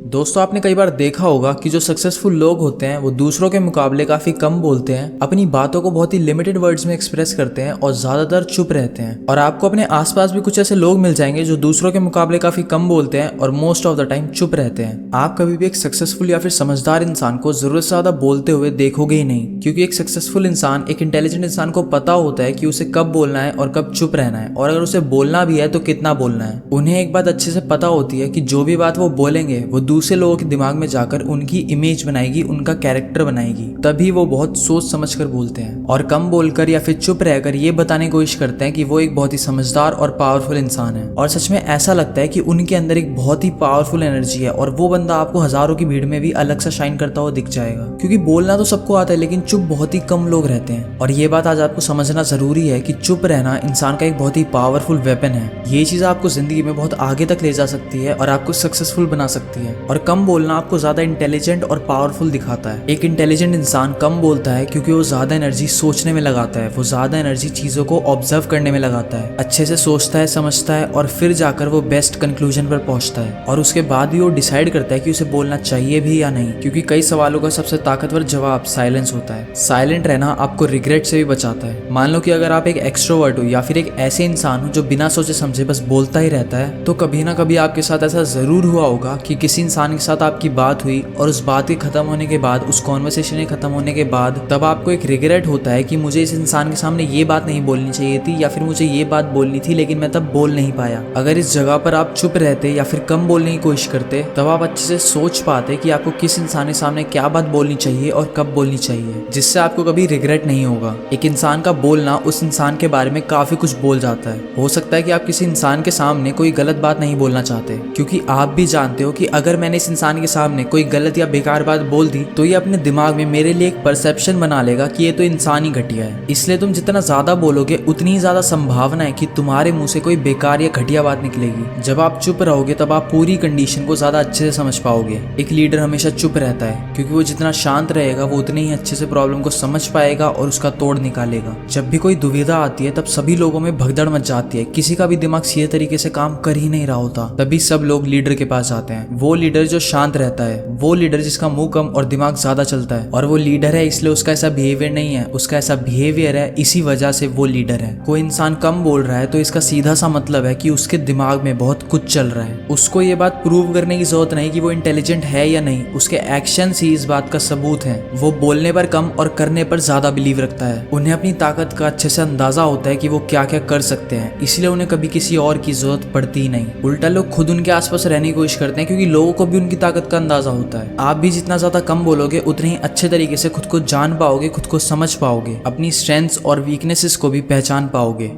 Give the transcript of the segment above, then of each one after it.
दोस्तों, आपने कई बार देखा होगा कि जो सक्सेसफुल लोग होते हैं वो दूसरों के मुकाबले काफी कम बोलते हैं, अपनी बातों को बहुत ही लिमिटेड वर्ड्स में एक्सप्रेस करते हैं और ज्यादातर चुप रहते हैं। और आपको अपने आसपास भी कुछ ऐसे लोग मिल जाएंगे जो दूसरों के मुकाबले काफी कम बोलते हैं और मोस्ट ऑफ द टाइम चुप रहते हैं। आप कभी भी एक सक्सेसफुल या फिर समझदार इंसान को जरूरत से ज्यादा बोलते हुए देखोगे ही नहीं, क्योंकि एक सक्सेसफुल इंसान, एक इंटेलिजेंट इंसान को पता होता है कि उसे कब बोलना है और कब चुप रहना है, और अगर उसे बोलना भी है तो कितना बोलना है। उन्हें एक बात अच्छे से पता होती है कि जो भी बात वो बोलेंगे वो दूसरे लोगों के दिमाग में जाकर उनकी इमेज बनाएगी, उनका कैरेक्टर बनाएगी। तभी वो बहुत सोच समझ कर बोलते हैं और कम बोलकर या फिर चुप रहकर ये बताने की कोशिश करते हैं कि वो एक बहुत ही समझदार और पावरफुल इंसान है। और सच में ऐसा लगता है कि उनके अंदर एक बहुत ही पावरफुल एनर्जी है और वो बंदा आपको हजारों की भीड़ में भी अलग सा शाइन करता हुआ दिख जाएगा। क्योंकि बोलना तो सबको आता है, लेकिन चुप बहुत ही कम लोग रहते हैं। और ये बात आज आपको समझना जरूरी है कि चुप रहना इंसान का एक बहुत ही पावरफुल वेपन है। ये चीज आपको जिंदगी में बहुत आगे तक ले जा सकती है और आपको सक्सेसफुल बना सकती है। और कम बोलना आपको ज्यादा इंटेलिजेंट और पावरफुल दिखाता है। एक इंटेलिजेंट इंसान कम बोलता है क्योंकि वो ज्यादा एनर्जी सोचने में लगाता है, वो ज्यादा एनर्जी चीजों को ऑब्जर्व करने में लगाता है, अच्छे से सोचता है, समझता है और फिर जाकर वो बेस्ट कंक्लूजन पर पहुंचता है। और उसके बाद भी वो डिसाइड करता है कि उसे बोलना चाहिए भी या नहीं, क्योंकि कई सवालों का सबसे ताकतवर जवाब साइलेंस होता है। साइलेंट रहना आपको रिग्रेट से भी बचाता है। मान लो कि अगर आप एक एक्सट्रोवर्ट हो या फिर एक ऐसे इंसान हो जो बिना सोचे समझे बस बोलता ही रहता है, तो कभी ना कभी आपके साथ ऐसा जरूर हुआ होगा कि किसी इंसान के साथ आपकी बात हुई और उस बात के खत्म होने के बाद, उस कॉन्वर्सेशन के खत्म होने के बाद तब आपको एक रिग्रेट होता है कि मुझे इस इंसान के सामने ये बात नहीं बोलनी चाहिए थी, या फिर मुझे ये बात बोलनी थी लेकिन मैं तब बोल नहीं पाया। अगर इस जगह पर आप चुप रहते या फिर कम बोलने की कोशिश करते, तब आप अच्छे से सोच पाते कि आपको किस इंसान के सामने क्या बात बोलनी चाहिए और कब बोलनी चाहिए, जिससे आपको कभी रिग्रेट नहीं होगा। एक इंसान का बोलना उस इंसान के बारे में काफी कुछ बोल जाता है। हो सकता है कि आप किसी इंसान के सामने कोई गलत बात नहीं बोलना चाहते, क्योंकि आप भी जानते हो कि अगर मैंने इस इंसान के सामने कोई गलत या बेकार बात बोल दी तो ये अपने दिमाग में मेरे लिए एक परसेप्शन बना लेगा कि ये तो इंसान ही घटिया है। इसलिए तुम जितना ज्यादा बोलोगे उतनी ही ज्यादा संभावना है कि तुम्हारे मुंह से कोई बेकार या घटिया बात निकलेगी। जब आप चुप रहोगे तब आप पूरी कंडीशन को ज्यादा अच्छे से समझ पाओगे। एक लीडर हमेशा चुप रहता है क्योंकि वो जितना शांत रहेगा वो उतने ही अच्छे से प्रॉब्लम को समझ पाएगा और उसका तोड़ निकालेगा। जब भी कोई दुविधा आती है तब सभी लोगों में भगदड़ मच जाती है, किसी का भी दिमाग सीधे तरीके से काम कर ही नहीं रहा होता। तभी सब लोग लीडर के पास आते हैं। वो लीडर जो शांत रहता है, वो लीडर जिसका मुंह कम और दिमाग ज्यादा चलता है, और वो लीडर है इसलिए उसका ऐसा बिहेवियर नहीं है, उसका ऐसा बिहेवियर है, इसी वजह से वो लीडर है। कोई इंसान कम बोल रहा है तो इसका सीधा सा मतलब है कि उसके दिमाग में बहुत कुछ चल रहा है। उसको ये बात प्रूव करने की जरूरत नहीं कि वो इंटेलिजेंट है या नहीं, उसके एक्शंस ही इस बात का सबूत है। वो बोलने पर कम और करने पर ज्यादा बिलीव रखता है। उन्हें अपनी ताकत का अच्छे से अंदाजा होता है कि वो क्या क्या कर सकते हैं, इसलिए उन्हें कभी किसी और की जरूरत पड़ती ही नहीं। उल्टा लोग खुद उनके आसपास रहने की कोशिश करते हैं क्योंकि लोगों को भी उनकी ताकत का अंदाजा होता है। आप भी जितना ज्यादा कम बोलोगे उतने ही अच्छे तरीके से खुद को जान पाओगे, खुद को समझ पाओगे, अपनी स्ट्रेंथ्स और वीकनेसेस को भी पहचान पाओगे।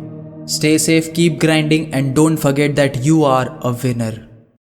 Stay safe, keep grinding and don't forget that you are a winner.